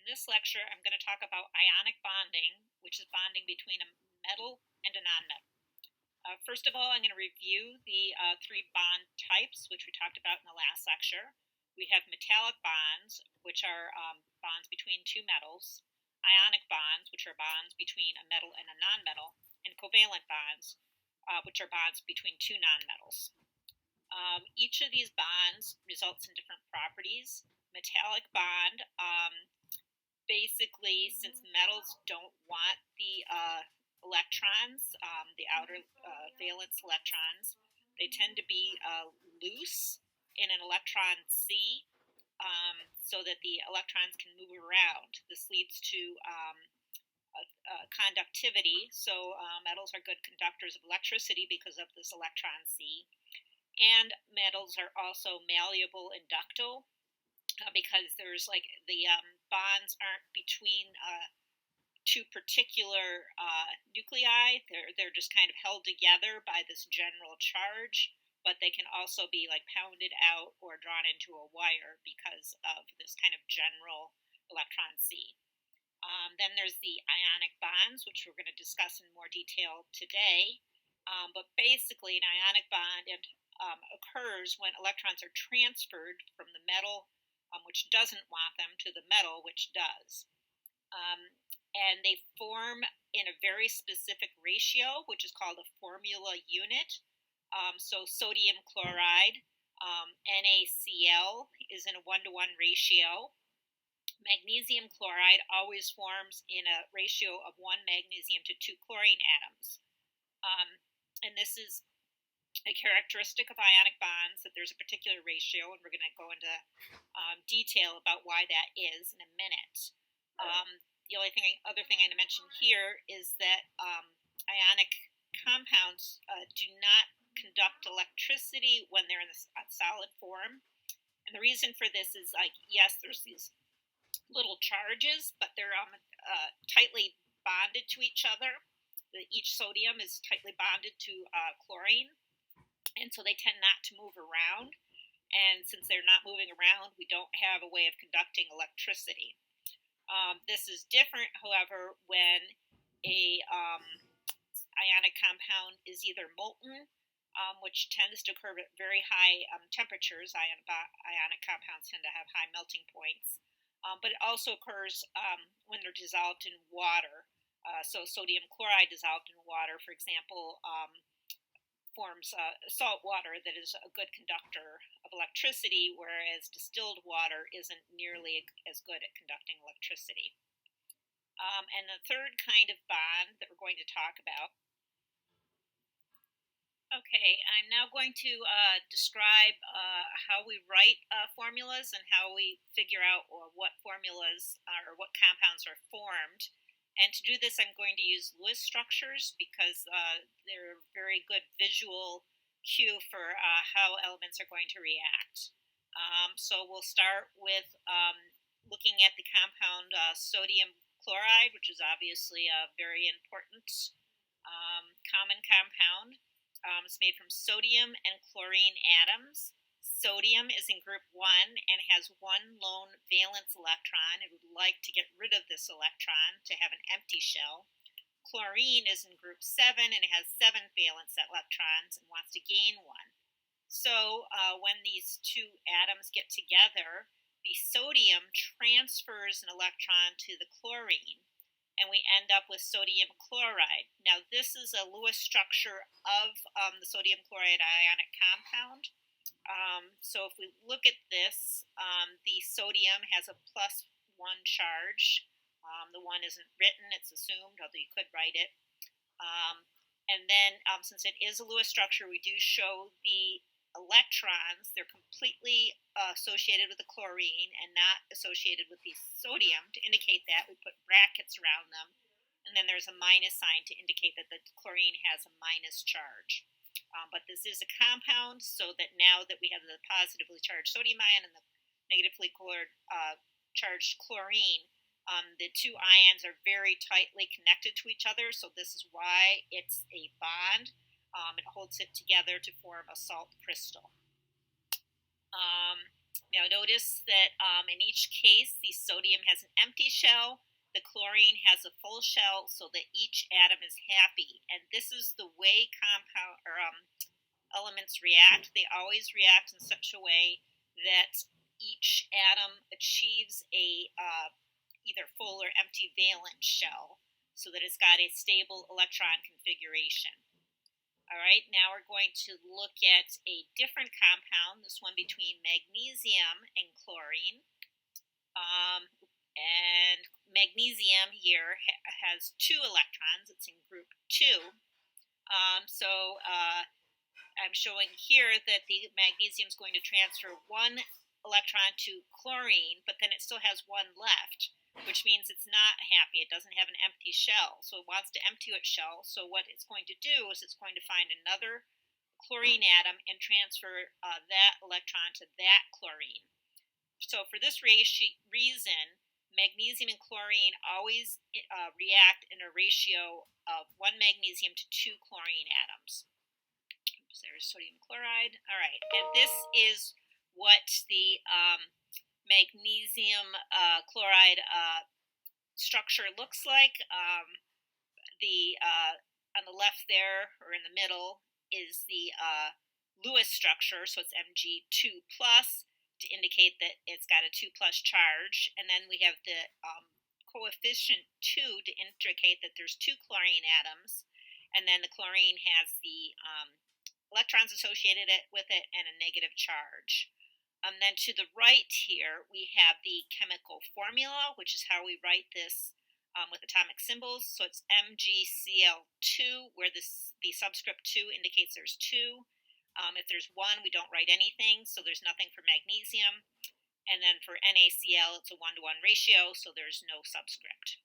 In this lecture, I'm going to talk about ionic bonding, which is bonding between a metal and a nonmetal. First of all, I'm going to review the three bond types, which we talked about in the last lecture. We have metallic bonds, which are bonds between two metals, ionic bonds, which are bonds between a metal and a nonmetal, and covalent bonds, which are bonds between two nonmetals. Each of these bonds results in different properties. Metallic bond, basically, since metals don't want the electrons, the outer valence electrons, they tend to be loose in an electron sea, so that the electrons can move around. This leads to conductivity, so metals are good conductors of electricity because of this electron sea. And metals are also malleable and ductile, because there's the bonds aren't between two particular nuclei. They're just kind of held together by this general charge, but they can also be pounded out or drawn into a wire because of this kind of general electron sea. Then there's the ionic bonds, which we're going to discuss in more detail today. But basically, an ionic bond occurs when electrons are transferred from the metal, which doesn't want them, to the metal, which does. And they form in a very specific ratio, which is called a formula unit. So sodium chloride, NaCl, is in a 1-to-1 ratio. Magnesium chloride always forms in a ratio of 1 magnesium to 2 chlorine atoms. And this is a characteristic of ionic bonds, that there's a particular ratio, and we're going to go into detail about why that is in a minute. The other thing I'm going to mention here is that ionic compounds do not conduct electricity when they're in a solid form. And the reason for this is, yes, there's these little charges, but they're tightly bonded to each other. Each sodium is tightly bonded to chlorine, and so they tend not to move around. And since they're not moving around, we don't have a way of conducting electricity. This is different, however, when a ionic compound is either molten, which tends to occur at very high temperatures. Ionic compounds tend to have high melting points. But it also occurs when they're dissolved in water. So sodium chloride dissolved in water, for example, forms salt water that is a good conductor of electricity, whereas distilled water isn't nearly as good at conducting electricity. And the third kind of bond that we're going to talk about. Okay, I'm now going to describe how we write formulas and how we figure out what formulas or what compounds are formed. And to do this, I'm going to use Lewis structures because they're a very good visual cue for how elements are going to react. So we'll start with looking at the compound sodium chloride, which is obviously a very important common compound. It's made from sodium and chlorine atoms. Sodium is in group 1 and has 1 lone valence electron. It would like to get rid of this electron to have an empty shell. Chlorine is in group 7 and has 7 valence electrons and wants to gain 1. So when these two atoms get together, the sodium transfers an electron to the chlorine, and we end up with sodium chloride. Now, this is a Lewis structure of the sodium chloride ionic compound. So if we look at this, the sodium has a +1 charge. The 1 isn't written, it's assumed, although you could write it. And then, since it is a Lewis structure, we do show the electrons. They're completely associated with the chlorine and not associated with the sodium. To indicate that, we put brackets around them, and then there's a minus sign to indicate that the chlorine has a minus charge. But this is a compound, so that now that we have the positively charged sodium ion and the negatively charged chlorine, the two ions are very tightly connected to each other, so this is why it's a bond. It holds it together to form a salt crystal. Now notice that in each case, the sodium has an empty shell, the chlorine has a full shell, so that each atom is happy. And this is the way compound or elements react. They always react in such a way that each atom achieves a either full or empty valence shell, so that it's got a stable electron configuration. All right, now we're going to look at a different compound, this one between magnesium and chlorine. And magnesium here has 2 electrons. It's in group 2. I'm showing here that the magnesium is going to transfer 1 electron to chlorine, but then it still has 1 left, which means it's not happy. It doesn't have an empty shell, so it wants to empty its shell. So what it's going to do is it's going to find another chlorine atom and transfer that electron to that chlorine. So for this reason, magnesium and chlorine always react in a ratio of 1 magnesium to 2 chlorine atoms. Oops, there's sodium chloride. All right, and this is what the magnesium chloride structure looks like. On the left there, or in the middle, is the Lewis structure, so it's Mg2+, to indicate that it's got a 2+ charge. And then we have the coefficient 2 to indicate that there's 2 chlorine atoms. And then the chlorine has the electrons associated with it and a negative charge. Then to the right here, we have the chemical formula, which is how we write this with atomic symbols. So it's MgCl2, where the subscript 2 indicates there's 2. If there's 1, we don't write anything, so there's nothing for magnesium. And then for NaCl, it's a 1-to-1 ratio, so there's no subscript.